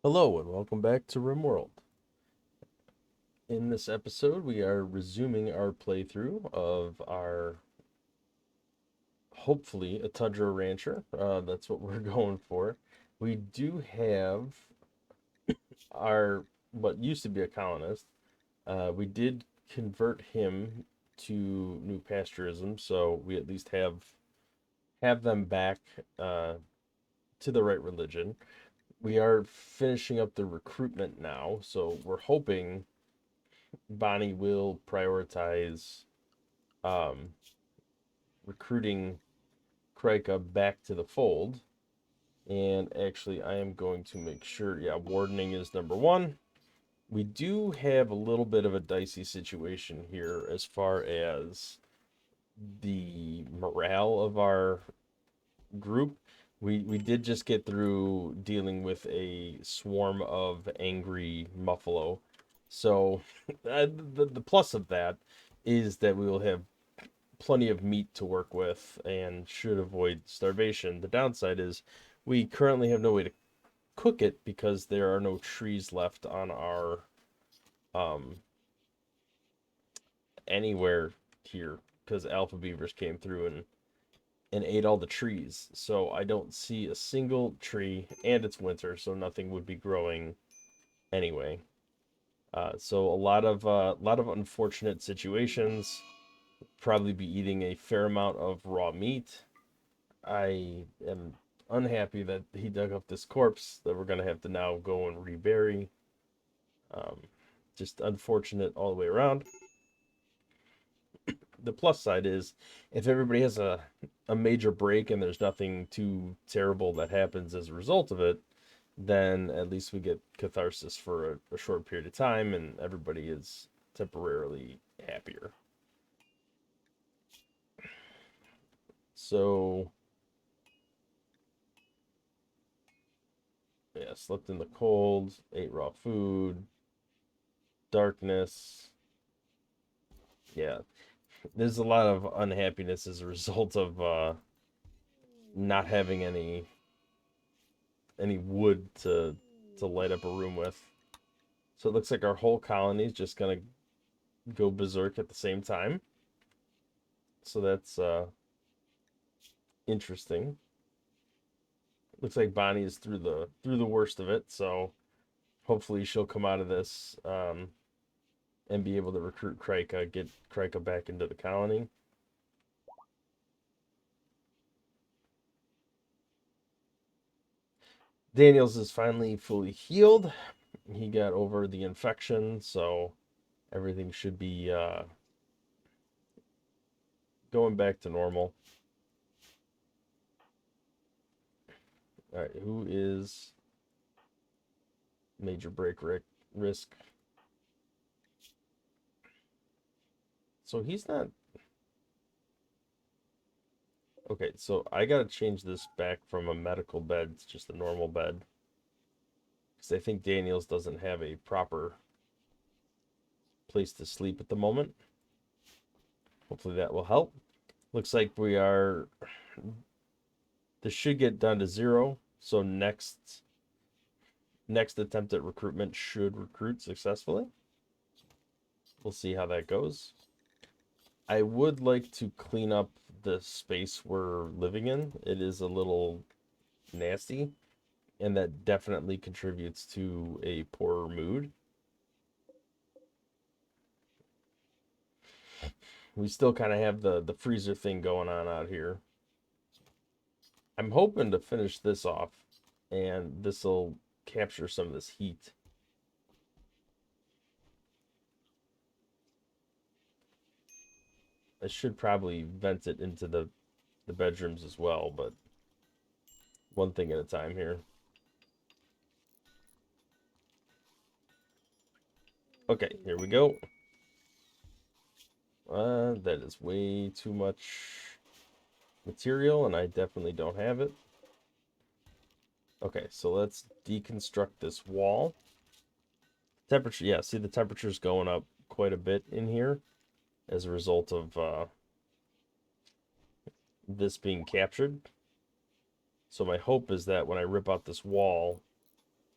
Hello and welcome back to Rimworld. In this episode, we are resuming our playthrough of our, hopefully, a Tundra Rancher. That's what we're going for. We do have our, what used to be a colonist. We did convert him to new pasturism, so we at least have them back to the right religion. We are finishing up the recruitment now, so we're hoping Bonnie will prioritize um, recruiting Krika back to the fold. And actually, I am going to make sure, yeah, wardening is number one. We do have a little bit of a dicey situation here as far as the morale of our group. We did just get through dealing with a swarm of angry muffalo. So the plus of that is that we will have plenty of meat to work with and should avoid starvation. The downside is we currently have no way to cook it because there are no trees left on our um anywhere here because alpha beavers came through and ate all the trees. So I don't see a single tree, and it's winter, so nothing would be growing anyway. So a lot of unfortunate situations. Probably be eating a fair amount of raw meat. I am unhappy that he dug up this corpse that we're gonna have to now go and rebury. Um, just unfortunate all the way around. The plus side is if everybody has a major break and there's nothing too terrible that happens as a result of it, then at least we get catharsis for a short period of time and everybody is temporarily happier. So yeah, slept in the cold, ate raw food, darkness. Yeah, there's a lot of unhappiness as a result of not having any wood to light up a room with. So it looks like our whole colony is just gonna go berserk at the same time. So that's interesting. Looks like Bonnie is through the worst of it. So hopefully she'll come out of this and be able to recruit Krika, get Krika back into the colony. Daniels is finally fully healed. He got over the infection, so everything should be going back to normal. All right, who is major break risk? So he's not. Okay, so I gotta change this back from a medical bed to just a normal bed. Because I think Daniels doesn't have a proper place to sleep at the moment. Hopefully that will help. Looks like we are. This should get down to 0. So next attempt at recruitment should recruit successfully. We'll see how that goes. I would like to clean up the space we're living in. It is a little nasty, and that definitely contributes to a poorer mood. We still kind of have the freezer thing going on out here. I'm hoping to finish this off, and this will capture some of this heat. I should probably vent it into the bedrooms as well, but one thing at a time here. Okay, here we go. That is way too much material, and I definitely don't have it. Okay, so let's deconstruct this wall. Temperature, yeah, see the temperature's going up quite a bit in here as a result of this being captured. So my hope is that when I rip out this wall,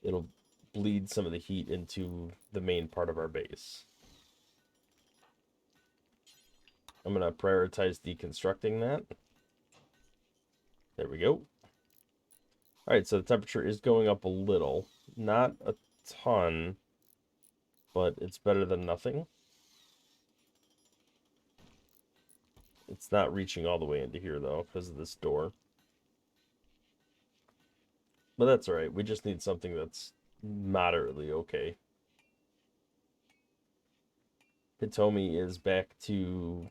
it'll bleed some of the heat into the main part of our base. I'm going to prioritize deconstructing that. There we go. Alright, so the temperature is going up a little. Not a ton, but it's better than nothing. It's not reaching all the way into here, though, because of this door. But that's alright. We just need something that's moderately okay. Hitomi is back to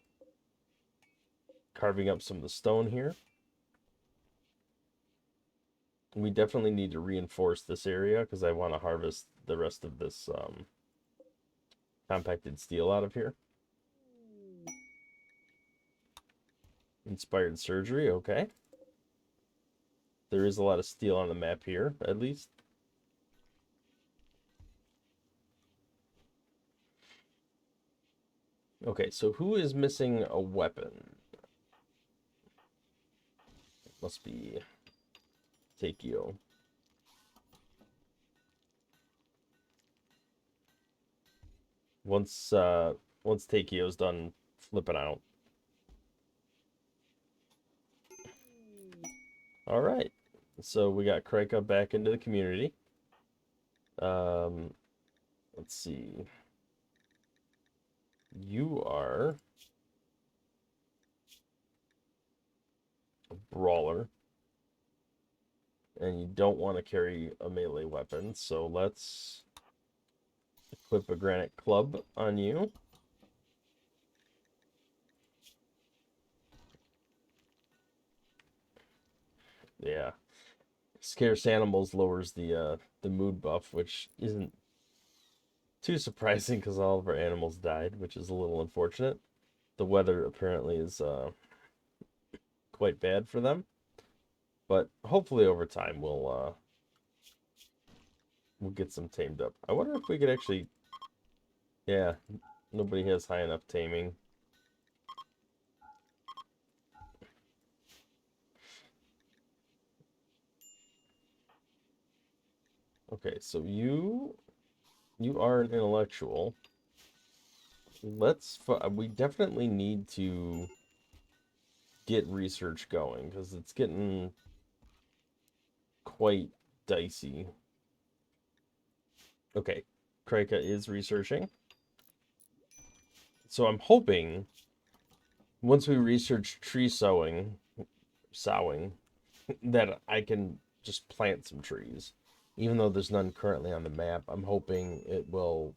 carving up some of the stone here. We definitely need to reinforce this area because I want to harvest the rest of this compacted steel out of here. Inspired surgery, okay. There is a lot of steel on the map here, at least. Okay, so who is missing a weapon? It must be Takeo. Once Takeo's done flipping out. All right. So we got Krika back into the community. Let's see. You are a brawler. And you don't want to carry a melee weapon, so let's equip a granite club on you. Yeah. Scarce animals lowers the mood buff, which isn't too surprising because all of our animals died, which is a little unfortunate. The weather apparently is quite bad for them, but hopefully over time we'll get some tamed up. I wonder if we could actually, yeah, nobody has high enough taming. Okay, so you are an intellectual. We definitely need to get research going because it's getting quite dicey. Okay, Krika is researching. So I'm hoping once we research tree sowing, that I can just plant some trees. Even though there's none currently on the map, I'm hoping it will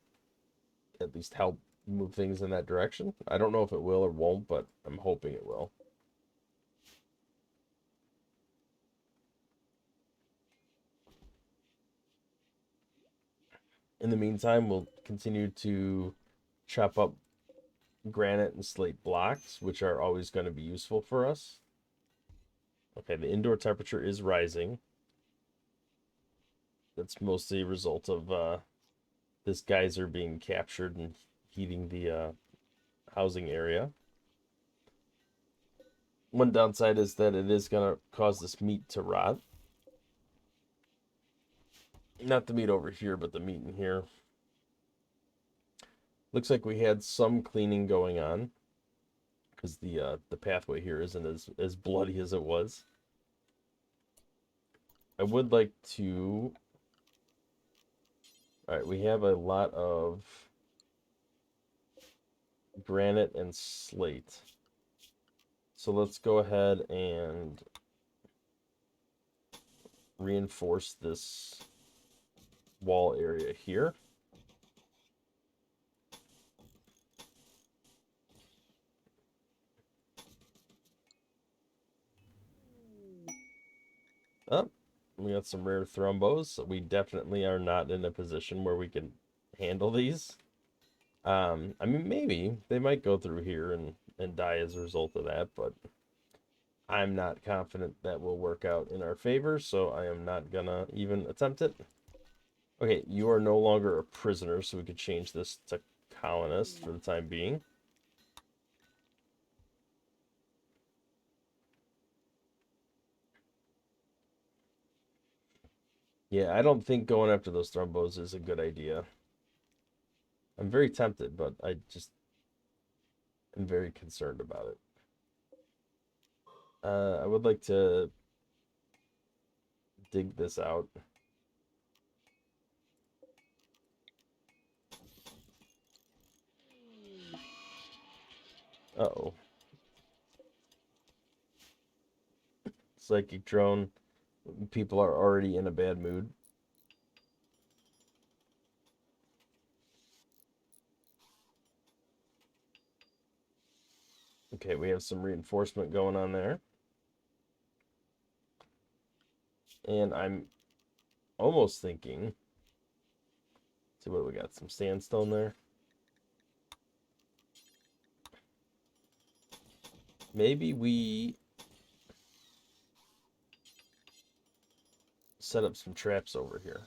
at least help move things in that direction. I don't know if it will or won't, but I'm hoping it will. In the meantime, we'll continue to chop up granite and slate blocks, which are always going to be useful for us. Okay, the indoor temperature is rising. That's mostly a result of this geyser being captured and heating the housing area. One downside is that it is going to cause this meat to rot. Not the meat over here, but the meat in here. Looks like we had some cleaning going on because the pathway here isn't as bloody as it was. I would like to... Alright, we have a lot of granite and slate. So let's go ahead and reinforce this wall area here. Oh, we got some rare thrombos. So we definitely are not in a position where we can handle these. I mean, maybe they might go through here and die as a result of that, but I'm not confident that will work out in our favor, so I am not gonna even attempt it. Okay, you are no longer a prisoner, so we could change this to colonist for the time being. Yeah, I don't think going after those thrombos is a good idea. I'm very tempted, but I just am very concerned about it. I would like to dig this out. Uh-oh. Psychic drone. People are already in a bad mood. Okay, we have some reinforcement going on there. And I'm almost thinking, see what we got, some sandstone there. Maybe we set up some traps over here.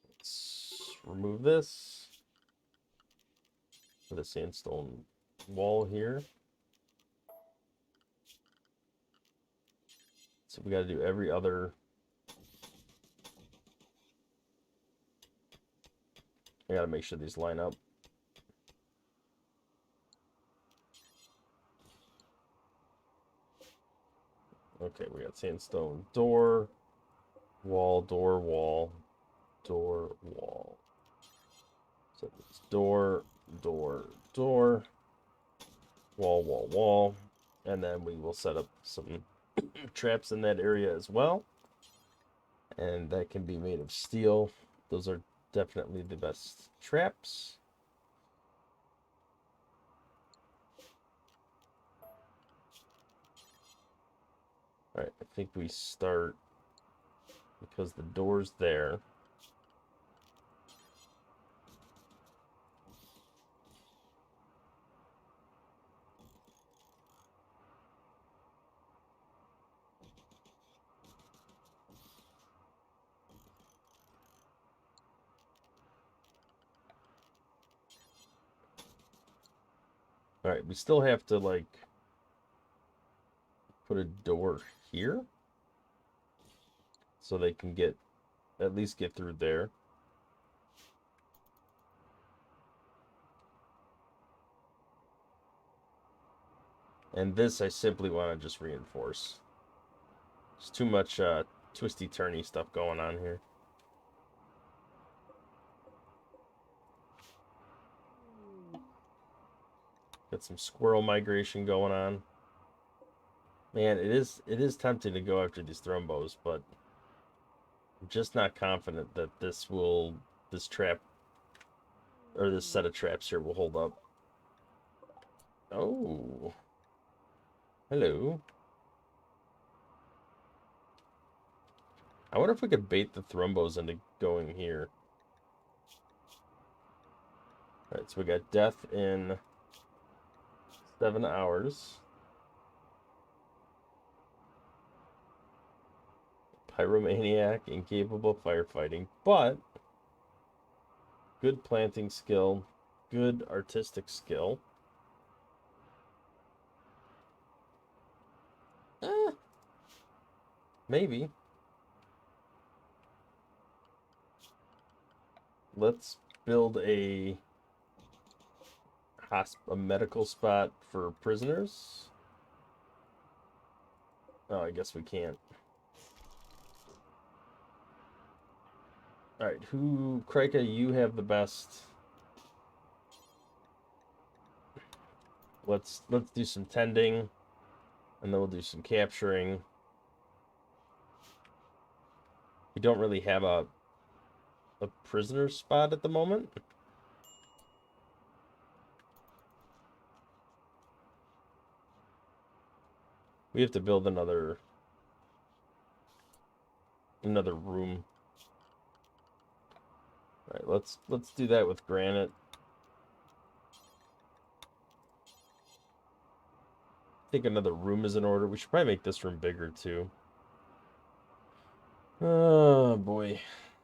Let's remove this. Put a sandstone wall here. So we got to do every other. I got to make sure these line up. Okay, we got sandstone door, wall, door, wall, door, wall. So it's door, door, door, wall, wall, wall. And then we will set up some traps in that area as well. And that can be made of steel. Those are definitely the best traps. All right, I think we start because the door's there. All right, we still have to like put a door here so they can get at least get through there. And this I simply want to just reinforce. There's too much twisty turny stuff going on here. Got some squirrel migration going on. Man, it is tempting to go after these thrombos, but I'm just not confident that this trap or this set of traps here will hold up. Oh. Hello. I wonder if we could bait the thrombos into going here. Alright, so we got death in 7 hours. Pyromaniac, incapable firefighting, but good planting skill, good artistic skill. Maybe. Let's build a medical spot for prisoners. Oh, I guess we can't. All right, Krika, you have the best. Let's do some tending, and then we'll do some capturing. We don't really have a prisoner spot at the moment. We have to build another room. All right, let's do that with granite. I think another room is in order. We should probably make this room bigger too. Oh boy.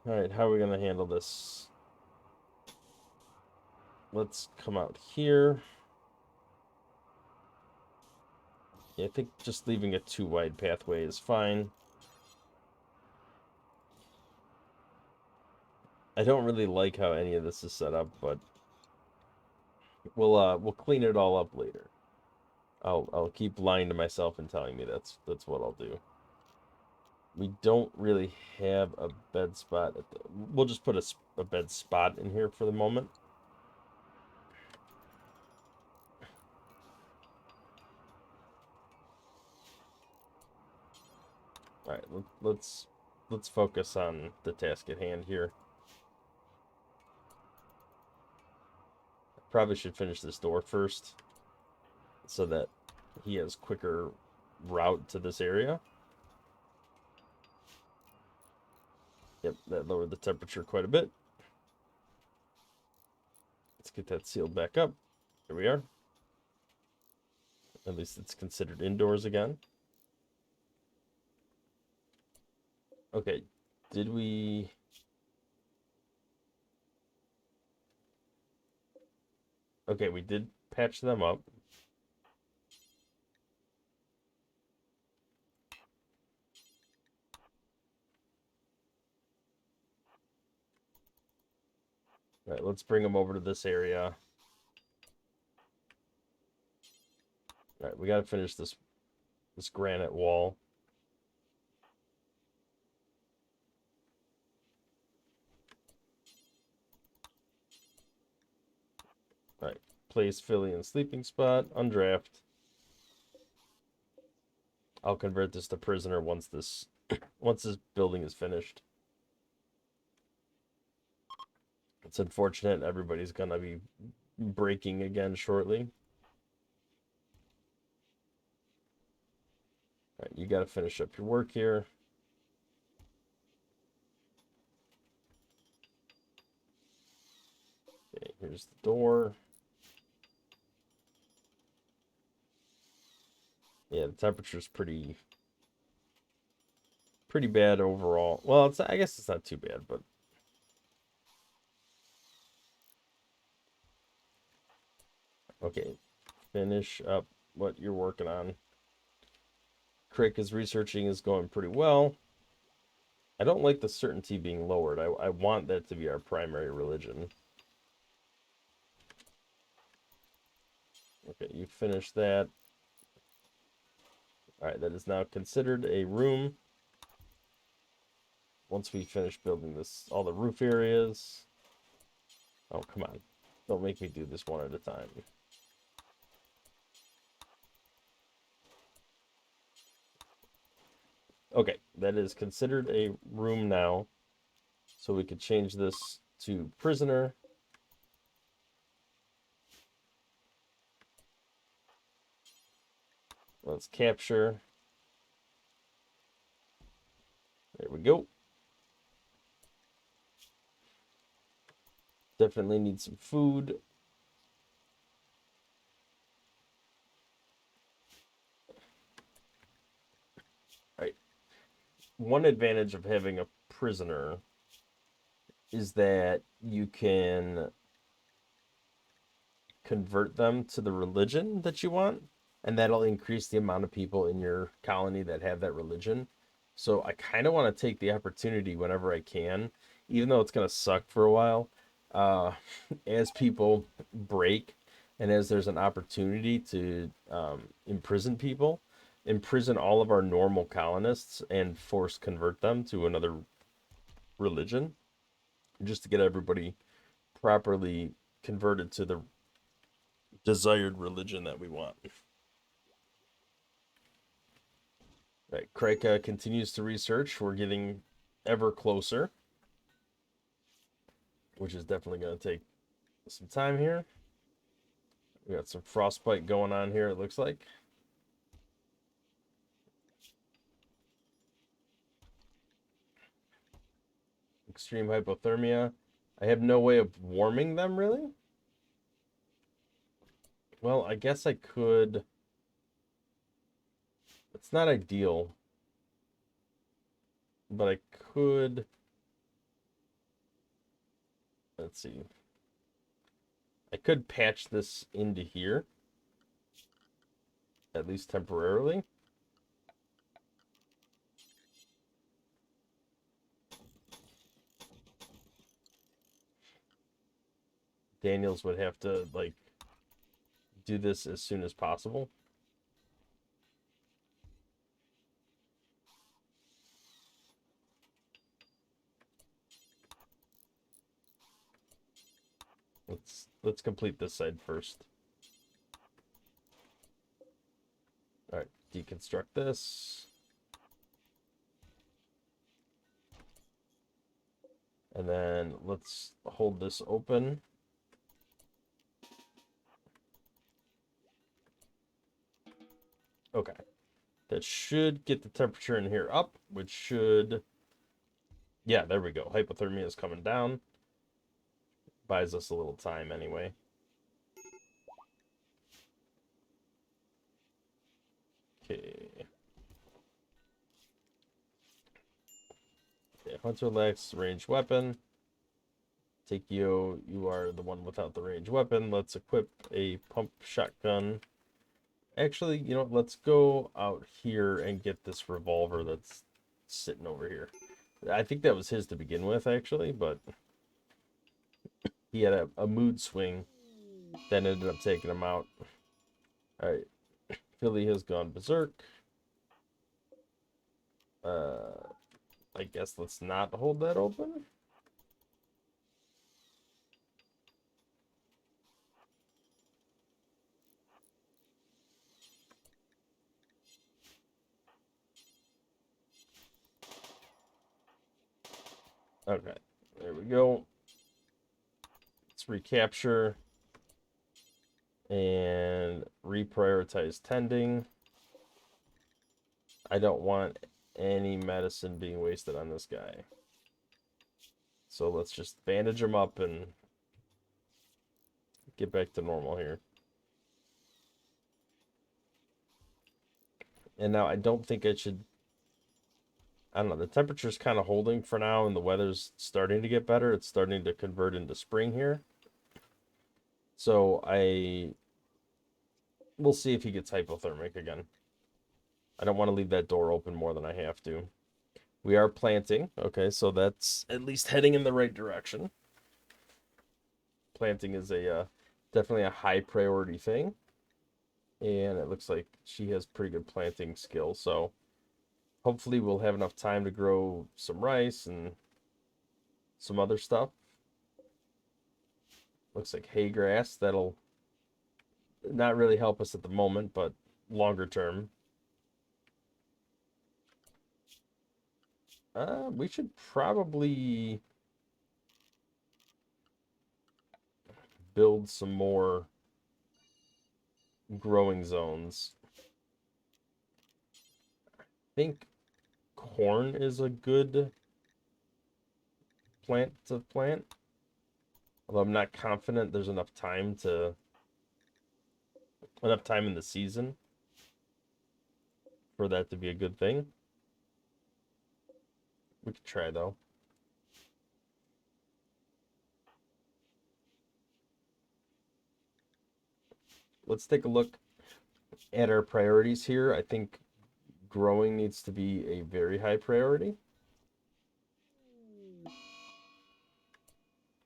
All right, how are we gonna handle this? Let's come out here. Yeah, I think just leaving a 2-wide pathway is fine. I don't really like how any of this is set up, but we'll clean it all up later. I'll keep lying to myself and telling me that's what I'll do. We don't really have a bed spot at the. We'll just put a bed spot in here for the moment. All right, let's focus on the task at hand here. Probably should finish this door first, so that he has quicker route to this area. Yep, that lowered the temperature quite a bit. Let's get that sealed back up. Here we are. At least it's considered indoors again. Okay, did we... Okay, we did patch them up. All right, let's bring them over to this area. All right, we got to finish this granite wall. All right, place Philly in sleeping spot, undraft. I'll convert this to prisoner once this building is finished. It's unfortunate everybody's gonna be breaking again shortly. All right, you got to finish up your work here. Okay, here's the door. Yeah, the temperature's pretty bad overall. Well, I guess it's not too bad, but okay. Finish up what you're working on. Crick is researching is going pretty well. I don't like the certainty being lowered. I want that to be our primary religion. Okay, you finished that. All right, that is now considered a room. Once we finish building this, all the roof areas. Oh, come on. Don't make me do this one at a time. Okay, that is considered a room now. So we could change this to prisoner. Let's capture. There we go. Definitely need some food. All right. One advantage of having a prisoner is that you can convert them to the religion that you want, and that'll increase the amount of people in your colony that have that religion. So I kind of want to take the opportunity whenever I can, even though it's going to suck for a while, uh, as people break and as there's an opportunity to imprison people, imprison all of our normal colonists and force convert them to another religion, just to get everybody properly converted to the desired religion that we want. Right, Kreka continues to research. We're getting ever closer, which is definitely going to take some time here. We got some frostbite going on here, it looks like. Extreme hypothermia. I have no way of warming them, really? Well, I guess I could. It's not ideal, but I could. Let's see. I could patch this into here. at least temporarily. Daniels would have to, like, do this as soon as possible. Let's complete this side first. All right, deconstruct this. And then let's hold this open. Okay. That should get the temperature in here up, which should... Yeah, there we go. Hypothermia is coming down. Buys us a little time anyway. Okay. Hunter Lex, ranged weapon. Take you are the one without the ranged weapon. Let's equip a pump shotgun. Actually, you know, let's go out here and get this revolver that's sitting over here. I think that was his to begin with, actually, but he had a mood swing that ended up taking him out. All right, Philly has gone berserk. I guess let's not hold that open. Okay, there we go. Let's recapture and reprioritize tending. I don't want any medicine being wasted on this guy. So let's just bandage him up and get back to normal here. And now I don't think I should... I don't know, the temperature's kind of holding for now and the weather's starting to get better. It's starting to convert into spring here. So we'll see if he gets hypothermic again. I don't want to leave that door open more than I have to. We are planting. Okay, so that's at least heading in the right direction. Planting is definitely a high priority thing. And it looks like she has pretty good planting skill, so hopefully we'll have enough time to grow some rice and some other stuff. Looks like hay grass. That'll not really help us at the moment, but longer term. We should probably build some more growing zones. I think corn is a good plant to plant. Although I'm not confident there's enough time in the season for that to be a good thing. We could try though. Let's take a look at our priorities here. I think growing needs to be a very high priority.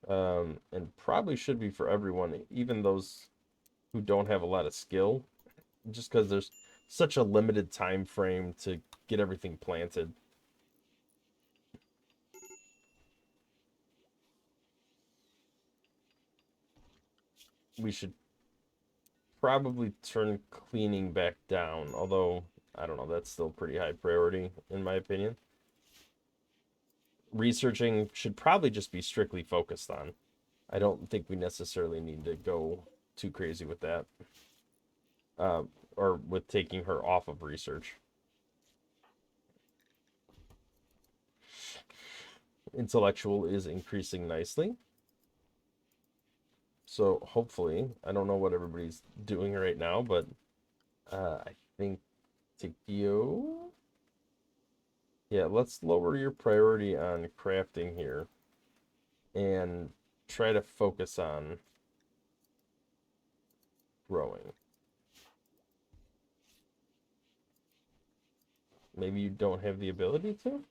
And probably should be for everyone, even those who don't have a lot of skill, just because there's such a limited time frame to get everything planted. We should probably turn cleaning back down, although I don't know, that's still pretty high priority in my opinion. Researching should probably just be strictly focused on. I don't think we necessarily need to go too crazy with that. Or with taking her off of research. Intellectual is increasing nicely. So hopefully, I don't know what everybody's doing right now, but I think Tikio... Yeah, let's lower your priority on crafting here and try to focus on growing. Maybe you don't have the ability to?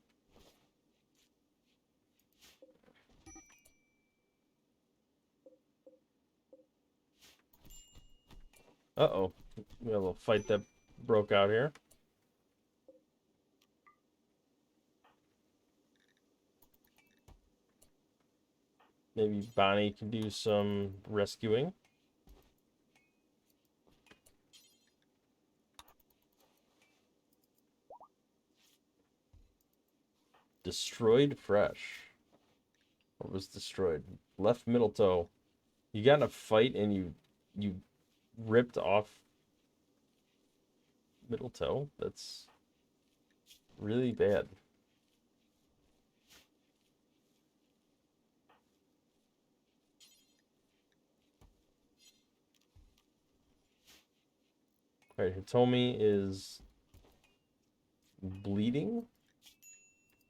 Uh-oh. We got a little fight that broke out here. Maybe Bonnie can do some rescuing. Destroyed fresh. What was destroyed? Left middle toe. You got in a fight and you ripped off middle toe? That's really bad. Alright, Hitomi is bleeding,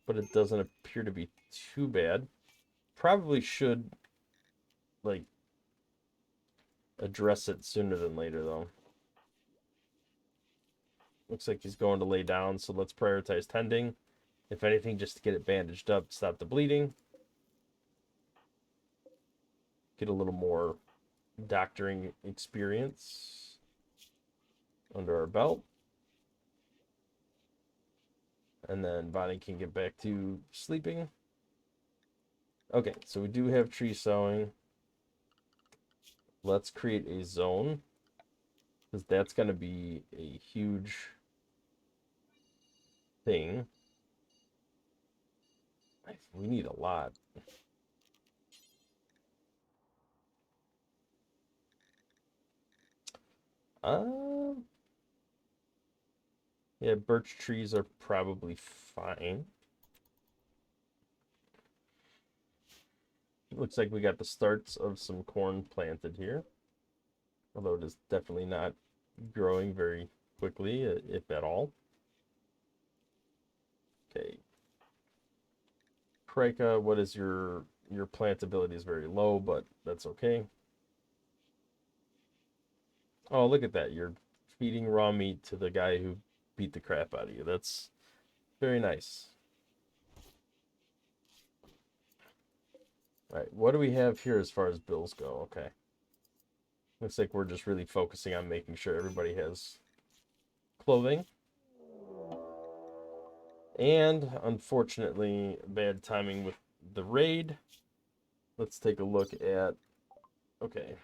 but it doesn't appear to be too bad. Probably should, like, address it sooner than later, though. Looks like he's going to lay down, so let's prioritize tending. If anything, just to get it bandaged up, stop the bleeding. Get a little more doctoring experience under our belt. And then Bonnie can get back to sleeping. Okay, so we do have tree sowing. Let's create a zone, because that's going to be a huge thing. We need a lot. Yeah, birch trees are probably fine. Looks like we got the starts of some corn planted here. Although it is definitely not growing very quickly, if at all. Okay. Krika, what is your plant ability is very low, but that's okay. Oh, look at that. You're feeding raw meat to the guy who beat the crap out of you. That's very nice. All right, what do we have here as far as bills go? Okay. Looks like we're just really focusing on making sure everybody has clothing. And unfortunately, bad timing with the raid. Let's take a look at, okay.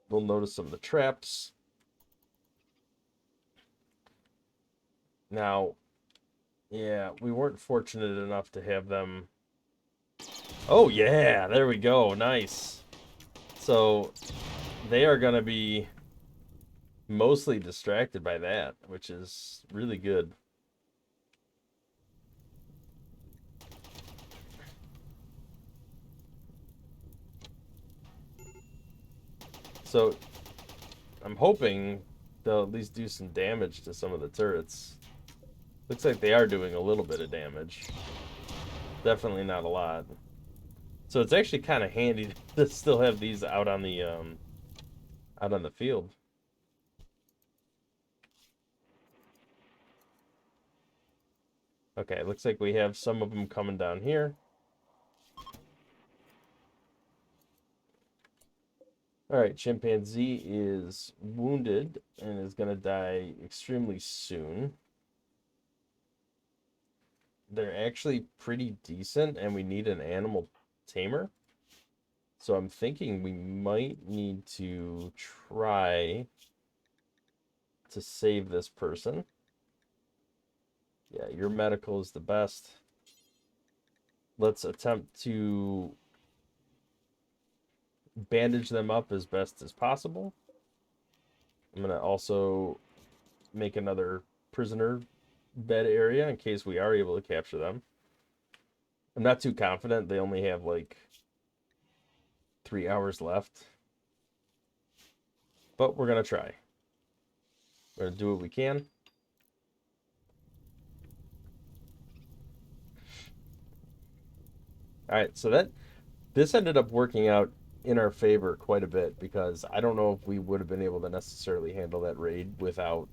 We'll notice some of the traps. Now, yeah, we weren't fortunate enough to have them. Oh, yeah, there we go. Nice. So they are going to be mostly distracted by that, which is really good. So I'm hoping they'll at least do some damage to some of the turrets. Looks like they are doing a little bit of damage. Definitely not a lot. So it's actually kind of handy to still have these out on the field. Okay, looks like we have some of them coming down here. All right, chimpanzee is wounded and is going to die extremely soon. They're actually pretty decent, and we need an animal tamer. So I'm thinking we might need to try to save this person. Yeah, your medical is the best. Let's attempt to bandage them up as best as possible. I'm going to also make another prisoner bed area in case we are able to capture them. I'm not too confident. They only have like 3 hours left. But we're going to try. We're going to do what we can. All right, so this ended up working out in our favor quite a bit, because I don't know if we would have been able to necessarily handle that raid without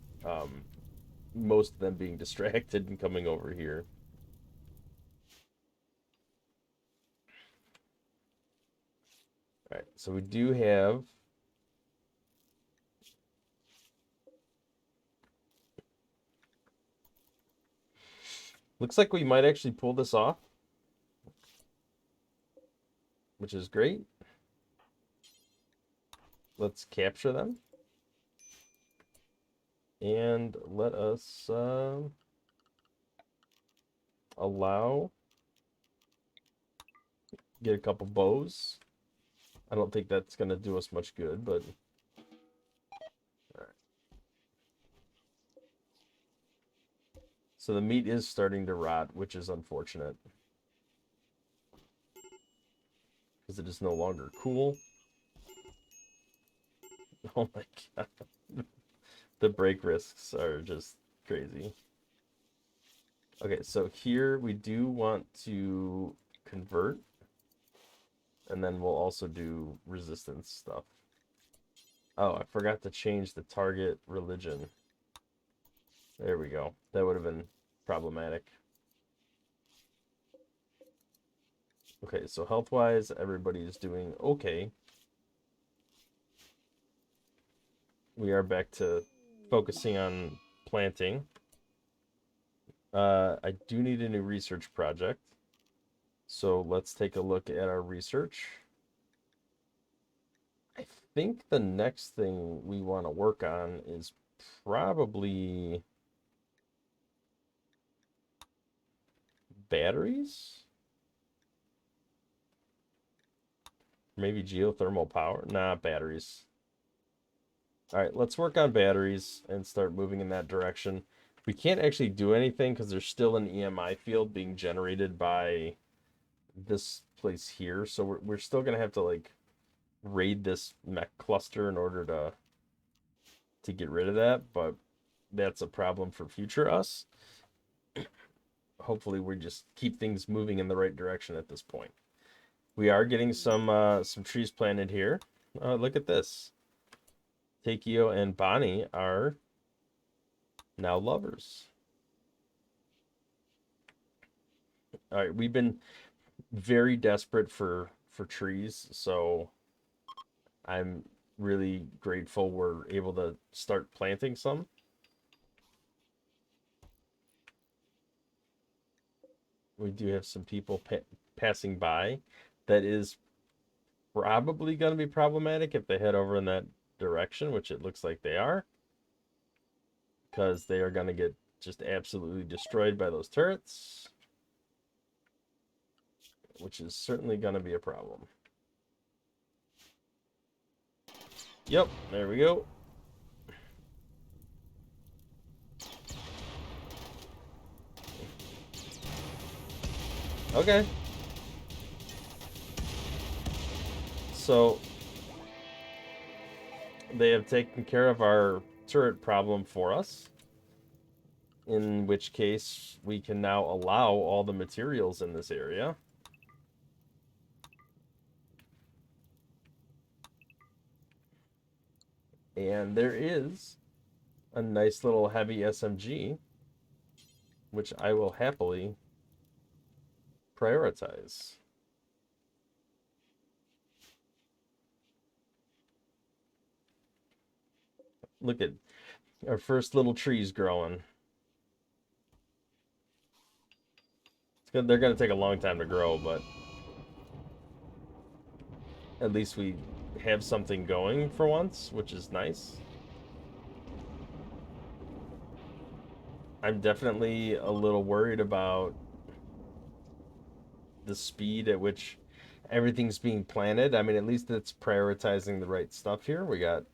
most of them being distracted and coming over here. All right, so we do have looks like we might actually pull this off, which is great. Let's capture them. And let us allow, get a couple bows. I don't think that's going to do us much good, but... All right. So the meat is starting to rot, which is unfortunate. Because it is no longer cool. Oh my god. The break risks are just crazy. Okay, so here we do want to convert. And then we'll also do resistance stuff. Oh, I forgot to change the target religion. There we go. That would have been problematic. Okay, so health-wise, everybody's doing okay. We are back to focusing on planting. I do need a new research project. So let's take a look at our research. I think the next thing we want to work on is probably batteries? Maybe geothermal power? Nah, batteries. All right, let's work on batteries and start moving in that direction. We can't actually do anything because there's still an EMI field being generated by this place here. So we're still going to have to like raid this mech cluster in order to get rid of that. But that's a problem for future us. Hopefully we just keep things moving in the right direction at this point. We are getting some trees planted here. Look at this. Takeo and Bonnie are now lovers. All right, we've been very desperate for trees, so I'm really grateful we're able to start planting some. We do have some people passing by. That is probably going to be problematic if they head over in that direction, which it looks like they are, because they are going to get just absolutely destroyed by those turrets, which is certainly going to be a problem. Yep, there we go. Okay. So they have taken care of our turret problem for us, in which case we can now allow all the materials in this area. And there is a nice little heavy SMG, which I will happily prioritize. Look at our first little trees growing. They're going to take a long time to grow, but at least we have something going for once, which is nice. I'm definitely a little worried about the speed at which everything's being planted. I mean, at least it's prioritizing the right stuff here. We got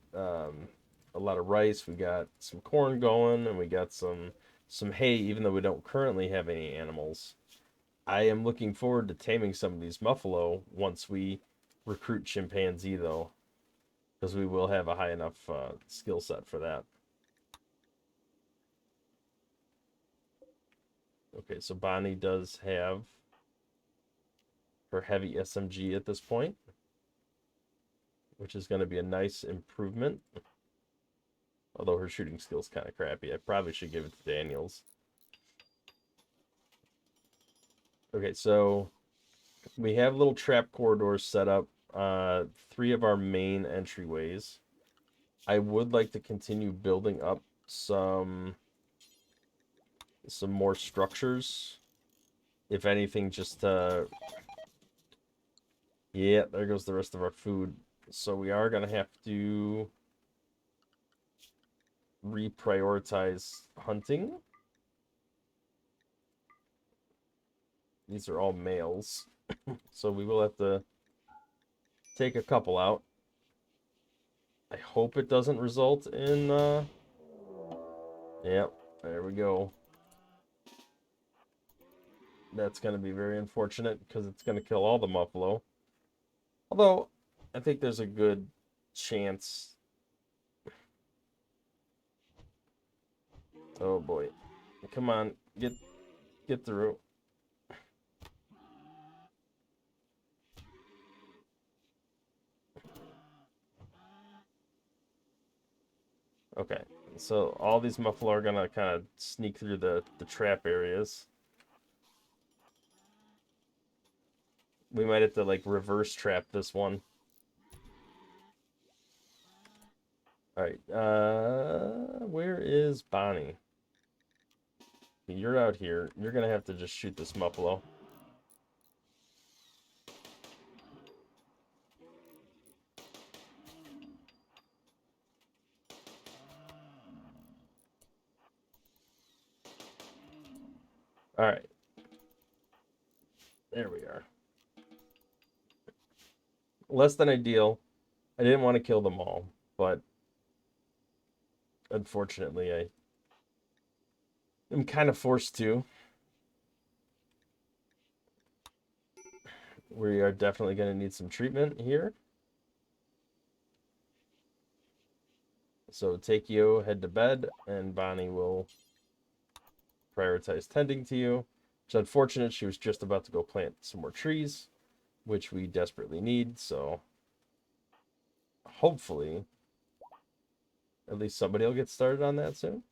a lot of rice, we got some corn going, and we got some hay, even though we don't currently have any animals. I am looking forward to taming some of these buffalo once we recruit chimpanzee, though, because we will have a high enough skill set for that. Okay, so Bonnie does have her heavy SMG at this point, which is going to be a nice improvement. Although her shooting skill's kind of crappy. I probably should give it to Daniels. Okay, so we have little trap corridors set up. 3 of our main entryways. I would like to continue building up some more structures. If anything, just yeah, there goes the rest of our food. So we are gonna have to reprioritize hunting. These are all males, so we will have to take a couple out. I hope it doesn't result in yep, there we go. That's going to be very unfortunate because it's going to kill all the muffalo. Although, I think there's a good chance. Oh boy. Come on, get through. Okay, so all these muffalo are going to kind of sneak through the trap areas. We might have to, like, reverse trap this one. Alright, where is Bonnie? You're out here. You're going to have to just shoot this muffalo. Alright. There we are. Less than ideal. I didn't want to kill them all, but unfortunately I am kind of forced to. We are definitely going to need some treatment here. So Takeo, head to bed, and Bonnie will prioritize tending to you. It's unfortunate she was just about to go plant some more trees, which we desperately need, so hopefully at least somebody will get started on that soon.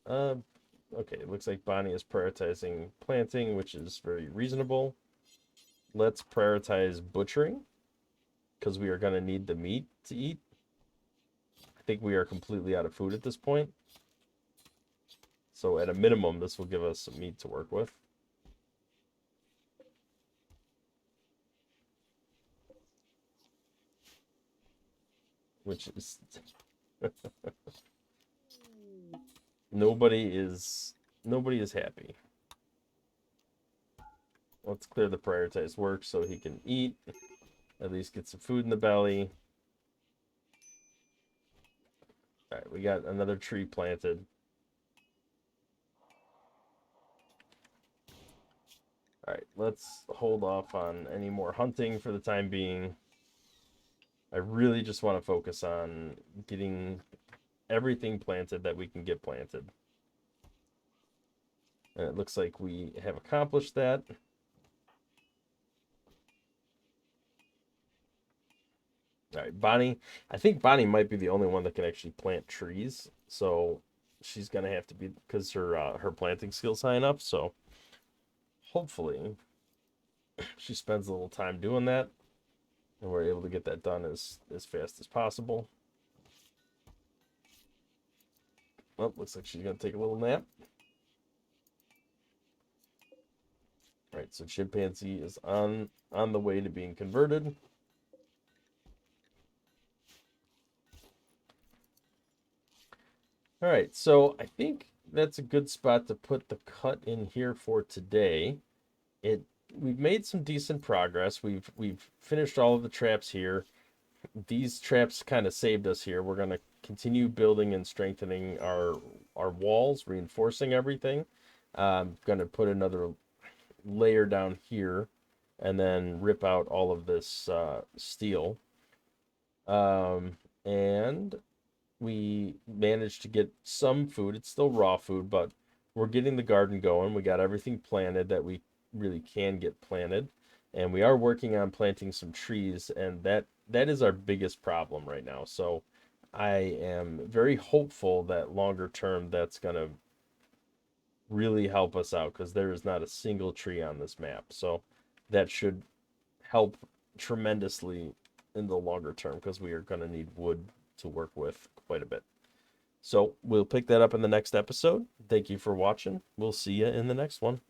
Okay, it looks like Bonnie is prioritizing planting, which is very reasonable. Let's prioritize butchering, because we are going to need the meat to eat. I think we are completely out of food at this point. So at a minimum, this will give us some meat to work with. Which is... Nobody is happy. Let's clear the prioritized work so he can eat. At least get some food in the belly. Alright, we got another tree planted. Alright, let's hold off on any more hunting for the time being. I really just want to focus on getting everything planted that we can get planted. And it looks like we have accomplished that. All right, Bonnie. I think Bonnie might be the only one that can actually plant trees. So she's going to have to be, because her planting skill's high enough. So hopefully she spends a little time doing that, and we're able to get that done as fast as possible. Well, looks like she's going to take a little nap. All right, so Chimpanzee is on the way to being converted. All right, so I think that's a good spot to put the cut in here for today. We've made some decent progress. We've finished all of the traps here. These traps kind of saved us here. We're going to continue building and strengthening our walls, reinforcing everything. I'm going to put another layer down here and then rip out all of this steel. And we managed to get some food. It's still raw food, but we're getting the garden going. We got everything planted that we really can get planted. And we are working on planting some trees, and that that is our biggest problem right now. So I am very hopeful that longer term that's going to really help us out, because there is not a single tree on this map. So that should help tremendously in the longer term, because we are going to need wood to work with quite a bit. So we'll pick that up in the next episode. Thank you for watching. We'll see you in the next one.